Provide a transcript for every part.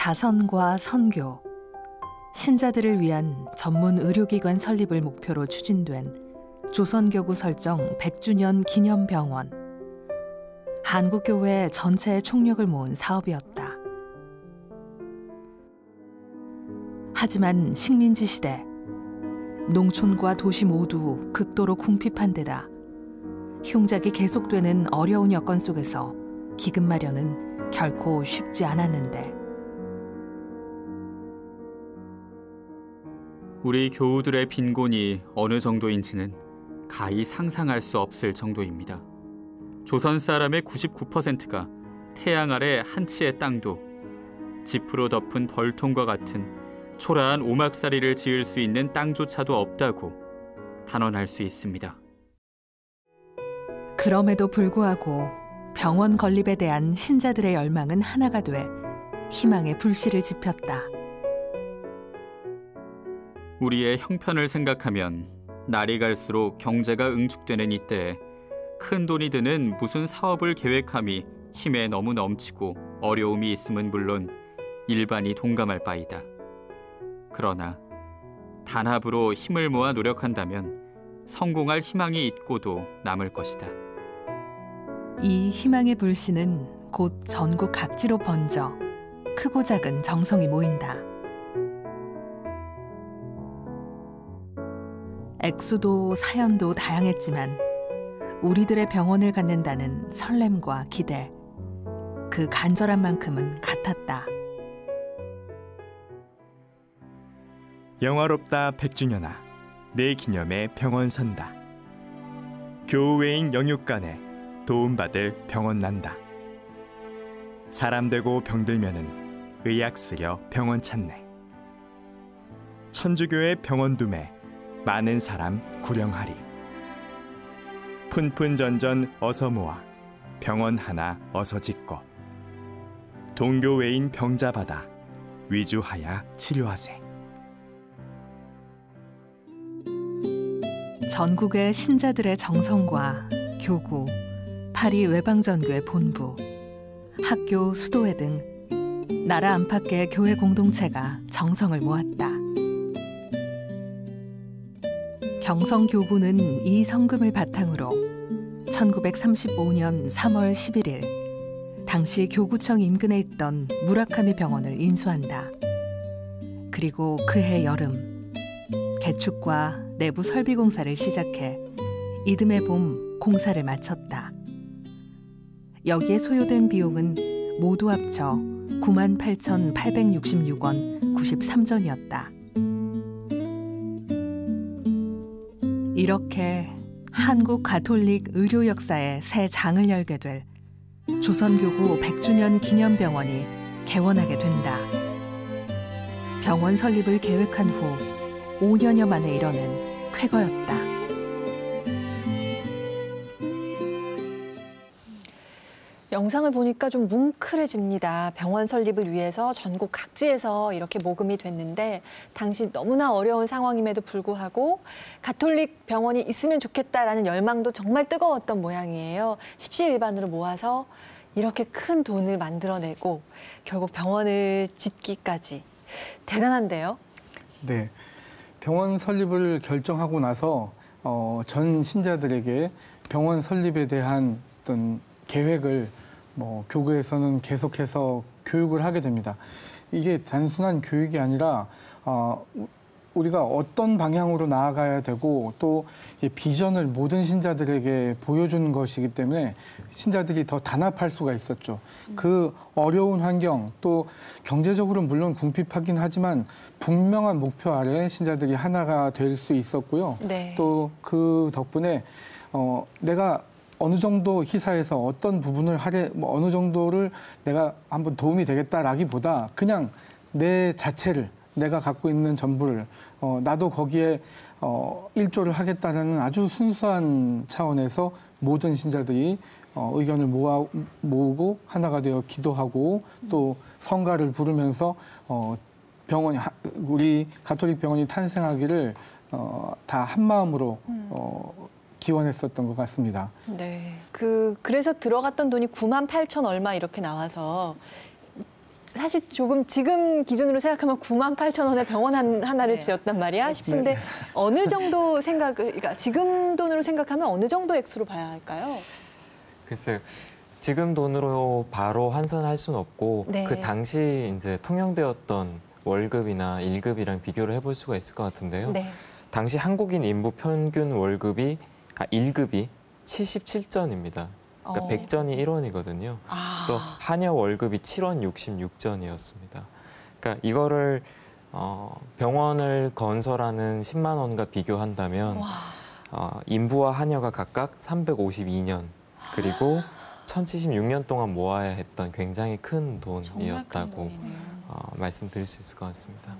자선과 선교, 신자들을 위한 전문 의료기관 설립을 목표로 추진된 조선교구 설정 100주년 기념병원. 한국교회 전체의 총력을 모은 사업이었다. 하지만 식민지 시대, 농촌과 도시 모두 극도로 궁핍한 데다 흉작이 계속되는 어려운 여건 속에서 기금 마련은 결코 쉽지 않았는데, 우리 교우들의 빈곤이 어느 정도인지는 가히 상상할 수 없을 정도입니다. 조선 사람의 99%가 태양 아래 한 치의 땅도 지프로 덮은 벌통과 같은 초라한 오막살이를 지을 수 있는 땅조차도 없다고 단언할 수 있습니다. 그럼에도 불구하고 병원 건립에 대한 신자들의 열망은 하나가 돼 희망의 불씨를 지폈다. 우리의 형편을 생각하면 날이 갈수록 경제가 응축되는 이때에 큰 돈이 드는 무슨 사업을 계획함이 힘에 너무 넘치고 어려움이 있음은 물론 일반이 동감할 바이다. 그러나 단합으로 힘을 모아 노력한다면 성공할 희망이 있고도 남을 것이다. 이 희망의 불씨는 곧 전국 각지로 번져 크고 작은 정성이 모인다. 액수도 사연도 다양했지만 우리들의 병원을 갖는다는 설렘과 기대, 그 간절한 만큼은 같았다. 영화롭다 100주년아, 내 기념에 병원 선다. 교우외인 영육간에 도움받을 병원 난다. 사람 되고 병들면은 의약 쓰려 병원 찾네. 천주교의 병원 둠에 많은 사람 구령하리. 푼푼전전 어서 모아 병원 하나 어서 짓고, 동교외인 병자 받아 위주하야 치료하세. 전국의 신자들의 정성과 교구, 파리 외방전교회 본부, 학교, 수도회 등 나라 안팎의 교회 공동체가 정성을 모았다. 경성교구는 이 성금을 바탕으로 1935년 3월 11일 당시 교구청 인근에 있던 무라카미 병원을 인수한다. 그리고 그해 여름 개축과 내부 설비 공사를 시작해 이듬해 봄 공사를 마쳤다. 여기에 소요된 비용은 모두 합쳐 98,866원 93전이었다. 이렇게 한국 가톨릭 의료 역사의 새 장을 열게 될 조선교구 100주년 기념병원이 개원하게 된다. 병원 설립을 계획한 후 5년여 만에 이뤄낸 쾌거였다. 영상을 보니까 좀 뭉클해집니다. 병원 설립을 위해서 전국 각지에서 이렇게 모금이 됐는데 당시 너무나 어려운 상황임에도 불구하고 가톨릭 병원이 있으면 좋겠다라는 열망도 정말 뜨거웠던 모양이에요. 십시일반으로 모아서 이렇게 큰 돈을 만들어내고 결국 병원을 짓기까지. 대단한데요? 네, 병원 설립을 결정하고 나서 전 신자들에게 병원 설립에 대한 어떤 계획을 교구에서는 계속해서 교육을 하게 됩니다. 이게 단순한 교육이 아니라 우리가 어떤 방향으로 나아가야 되고 또 비전을 모든 신자들에게 보여주는 것이기 때문에 신자들이 더 단합할 수가 있었죠. 그 어려운 환경, 또 경제적으로 물론 궁핍하긴 하지만 분명한 목표 아래 신자들이 하나가 될 수 있었고요. 네. 또 그 덕분에 내가 어느 정도 희사해서 어떤 부분을 어느 정도를 내가 한번 도움이 되겠다라기보다 그냥 내 자체를, 내가 갖고 있는 전부를 나도 거기에 일조를 하겠다는 아주 순수한 차원에서 모든 신자들이 의견을 모으고 하나가 되어 기도하고 또 성가를 부르면서 우리 가톨릭 병원이 탄생하기를 다 한마음으로 기원했었던 것 같습니다. 네. 그래서 들어갔던 돈이 98,000 얼마 이렇게 나와서 사실 조금 지금 기준으로 생각하면 98,000원에 병원 하나를 네. 지었단 말이야 싶은데 어느 정도 그러니까 지금 돈으로 생각하면 어느 정도 액수로 봐야 할까요? 글쎄요. 지금 돈으로 바로 환산할 수는 없고 네. 그 당시 이제 통용되었던 월급이나 1급이랑 비교를 해볼 수가 있을 것 같은데요. 네. 당시 한국인 인부 평균 월급이 1급이 77전입니다. 그러니까 100전이 1원이거든요. 아. 또 한여 월급이 7원 66전이었습니다. 그러니까 이거를 병원을 건설하는 10만 원과 비교한다면 인부와 한여가 각각 352년 그리고 1076년 동안 모아야 했던 굉장히 큰 돈이었다고 말씀드릴 수 있을 것 같습니다.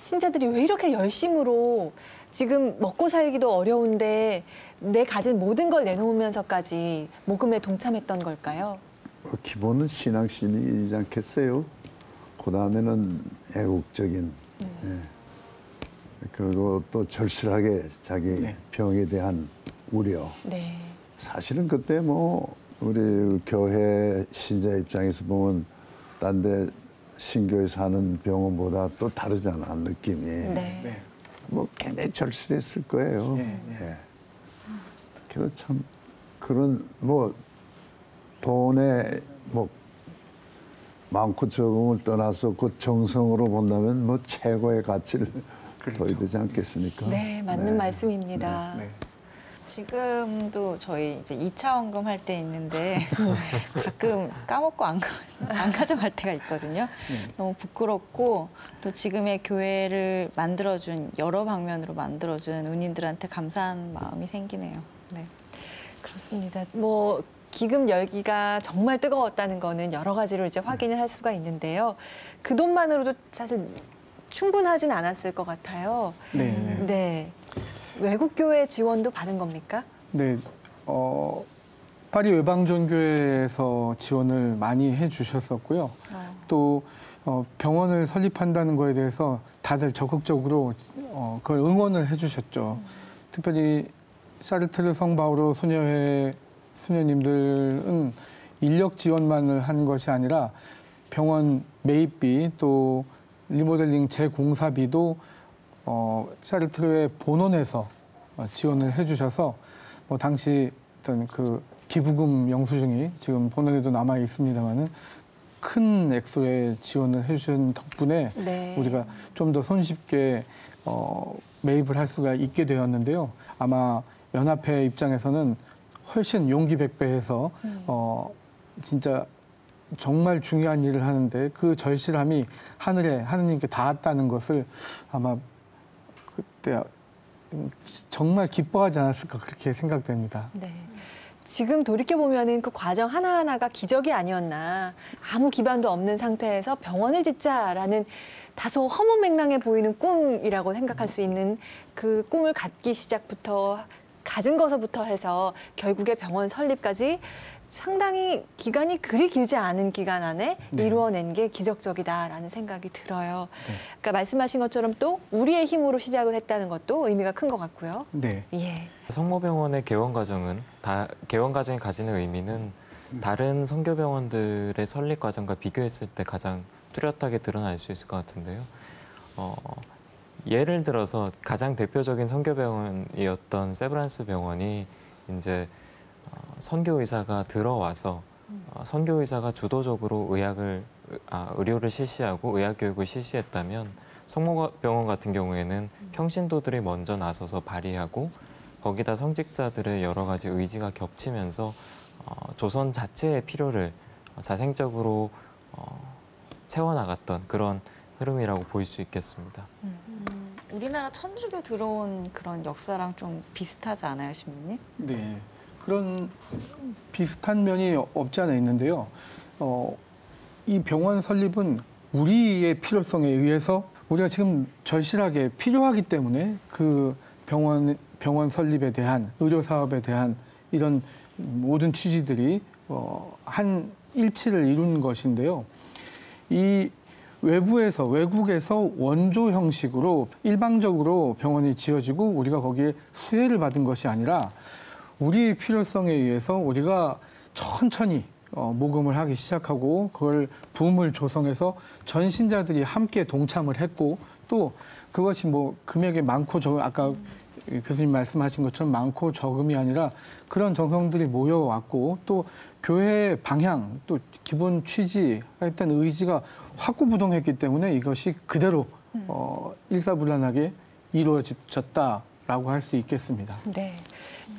신자들이 왜 이렇게 열심으로 지금 먹고 살기도 어려운데 내 가진 모든 걸 내놓으면서까지 모금에 동참했던 걸까요? 기본은 신앙심이지 않겠어요? 그 다음에는 애국적인, 예. 그리고 또 절실하게 자기 네. 병에 대한 우려. 네. 사실은 그때 뭐 우리 교회 신자 입장에서 보면 딴 데 신교에 사는 병원보다 또 다르잖아, 느낌이. 네. 네. 뭐 굉장히 절실했을 거예요. 예, 예. 예. 그래서 참 그런 뭐 돈에 뭐 많고 적음을 떠나서 그 정성으로 본다면 뭐 최고의 가치를 그렇죠. 둬야 되지 않겠습니까? 네, 맞는 말씀입니다. 네. 지금도 저희 이제 2차 원금 할 때 있는데 가끔 까먹고 안 가져갈 때가 있거든요. 너무 부끄럽고 또 지금의 교회를 만들어준 여러 방면으로 만들어준 은인들한테 감사한 마음이 생기네요. 네. 그렇습니다. 뭐 기금 열기가 정말 뜨거웠다는 거는 여러 가지로 이제 확인을 할 수가 있는데요. 그 돈만으로도 사실 충분하진 않았을 것 같아요. 네. 네. 외국 교회 지원도 받은 겁니까? 네. 파리 외방전교회에서 지원을 많이 해주셨었고요. 또 병원을 설립한다는 거에 대해서 다들 적극적으로 그걸 응원을 해주셨죠. 특별히 샤르트르 성바오로 소녀회 수녀님들은 인력 지원만을 한 것이 아니라 병원 매입비 또 리모델링 재공사비도 샤르트르의 본원에서 지원을 해주셔서 뭐 당시 어떤 그 기부금 영수증이 지금 본원에도 남아 있습니다만은 큰 액수의 지원을 해주신 덕분에 네. 우리가 좀 더 손쉽게 매입을 할 수가 있게 되었는데요. 아마 연합회 입장에서는 훨씬 용기 백배해서 진짜 정말 중요한 일을 하는데 그 절실함이 하늘에 하느님께 닿았다는 것을 아마 그때 정말 기뻐하지 않았을까 그렇게 생각됩니다. 네. 지금 돌이켜보면은 그 과정 하나하나가 기적이 아니었나. 아무 기반도 없는 상태에서 병원을 짓자라는 다소 허무맹랑해 보이는 꿈이라고 생각할 수 있는 그 꿈을 갖기 시작부터 가진 것부터 해서 결국에 병원 설립까지 상당히 기간이 그리 길지 않은 기간 안에 네. 이루어낸 게 기적적이다라는 생각이 들어요. 그러니까 말씀하신 것처럼 또 우리의 힘으로 시작을 했다는 것도 의미가 큰 것 같고요. 네. 예. 성모병원의 개원 과정이 가지는 의미는 다른 성교병원들의 설립 과정과 비교했을 때 가장 뚜렷하게 드러날 수 있을 것 같은데요. 예를 들어서 가장 대표적인 성교병원이었던 세브란스 병원이 이제 선교의사가 들어와서 선교의사가 주도적으로 의료를 실시하고 의학교육을 실시했다면 성모병원 같은 경우에는 평신도들이 먼저 나서서 발의하고 거기다 성직자들의 여러 가지 의지가 겹치면서 조선 자체의 필요를 자생적으로 채워나갔던 그런 흐름이라고 볼 수 있겠습니다. 우리나라 천주교 들어온 그런 역사랑 좀 비슷하지 않아요, 신부님? 네. 그런 비슷한 면이 없지 않아 있는데요. 이 병원 설립은 우리의 필요성에 의해서 우리가 지금 절실하게 필요하기 때문에 그 병원 설립에 대한 의료 사업에 대한 이런 모든 취지들이 한 일치를 이룬 것인데요. 이 외국에서 원조 형식으로 일방적으로 병원이 지어지고 우리가 거기에 수혜를 받은 것이 아니라 우리의 필요성에 의해서 우리가 천천히 모금을 하기 시작하고 그걸 붐을 조성해서 전 신자들이 함께 동참을 했고 또 그것이 뭐 금액이 많고 적음 아까 교수님 말씀하신 것처럼 많고 적음이 아니라 그런 정성들이 모여왔고 또 교회의 방향 또 기본 취지 일단 의지가 확고부동했기 때문에 이것이 그대로 일사불란하게 이루어졌다라고 할 수 있겠습니다. 네.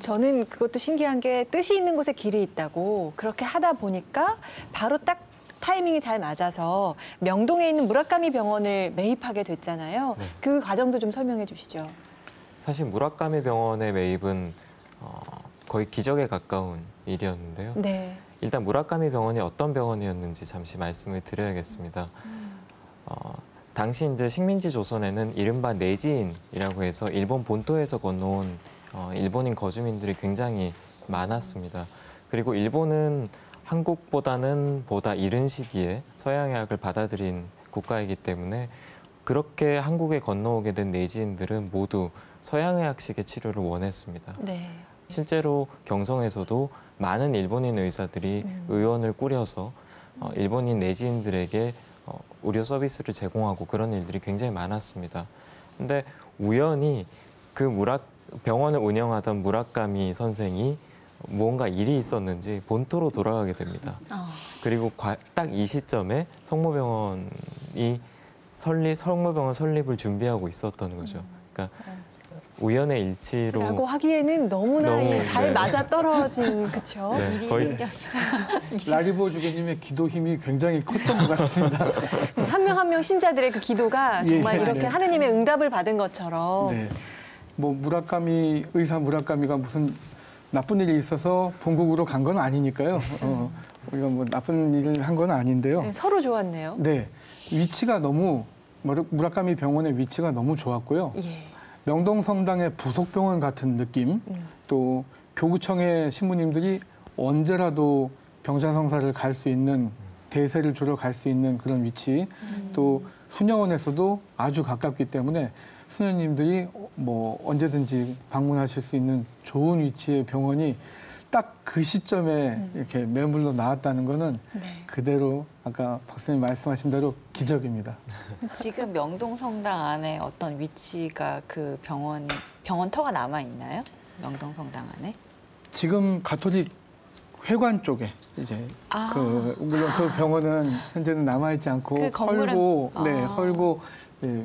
저는 그것도 신기한 게 뜻이 있는 곳에 길이 있다고 그렇게 하다 보니까 바로 딱 타이밍이 잘 맞아서 명동에 있는 무라카미 병원을 매입하게 됐잖아요. 네. 그 과정도 좀 설명해 주시죠. 사실 무라카미 병원의 매입은 거의 기적에 가까운 일이었는데요. 네. 일단 무라카미 병원이 어떤 병원이었는지 잠시 말씀을 드려야겠습니다. 당시 이제 식민지 조선에는 이른바 내지인이라고 해서 일본 본토에서 건너온 일본인 거주민들이 굉장히 많았습니다. 그리고 일본은 한국보다는 보다 이른 시기에 서양의학을 받아들인 국가이기 때문에 그렇게 한국에 건너오게 된 내지인들은 모두 서양의학식의 치료를 원했습니다. 네. 실제로 경성에서도 많은 일본인 의사들이 의원을 꾸려서 일본인 내지인들에게 의료 서비스를 제공하고 그런 일들이 굉장히 많았습니다. 근데 우연히 그 병원을 운영하던 무라카미 선생이 무언가 일이 있었는지 본토로 돌아가게 됩니다. 그리고 딱 이 시점에 성모병원 설립을 준비하고 있었던 거죠. 그러니까 우연의 일치로 라고 하기에는 너무나 잘 네. 맞아 떨어진 그쵸? 네, 일이 거의- 생겼어요. 라리보 주교님의 기도 힘이 굉장히 컸던 것 같습니다. 한 명 한 명 신자들의 그 기도가 정말 예, 이렇게 네. 하느님의 응답을 받은 것처럼 네. 뭐 의사 무라카미가 무슨 나쁜 일이 있어서 본국으로 간 건 아니니까요. 우리가 뭐 나쁜 일을 한 건 아닌데요. 네, 서로 좋았네요. 네, 위치가 무라카미 병원의 위치가 너무 좋았고요. 예. 명동 성당의 부속병원 같은 느낌, 또 교구청의 신부님들이 언제라도 병자성사를 갈 수 있는 대세를 주러 갈 수 있는 그런 위치, 또 수녀원에서도 아주 가깝기 때문에 수녀님들이 뭐 언제든지 방문하실 수 있는 좋은 위치의 병원이 딱 그 시점에 이렇게 매물로 나왔다는 거는 네. 그대로 아까 박사님 말씀하신 대로 기적입니다. 지금 명동 성당 안에 어떤 위치가 그 병원터가 남아 있나요? 명동 성당 안에? 지금 가톨릭 회관 쪽에 이제 물론 그 병원은 현재는 남아 있지 않고 그 건물은- 헐고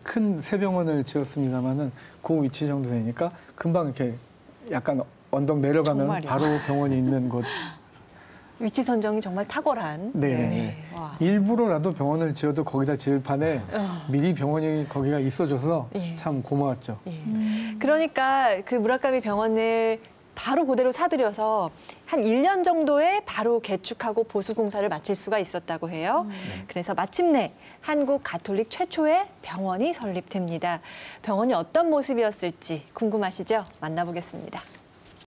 큰 새 병원을 지었습니다만은 그 위치 정도 되니까 금방 이렇게 약간 언덕 내려가면 정말요? 바로 병원이 있는 곳. 위치 선정이 정말 탁월한. 네. 와. 일부러라도 병원을 지어도 거기다 지을 판에 미리 병원이 거기가 있어줘서 예. 참 고마웠죠. 예. 그러니까 그 무라카미 병원을 바로 그대로 사들여서 한 1년 정도에 바로 개축하고 보수공사를 마칠 수가 있었다고 해요. 그래서 마침내 한국 가톨릭 최초의 병원이 설립됩니다. 병원이 어떤 모습이었을지 궁금하시죠? 만나보겠습니다.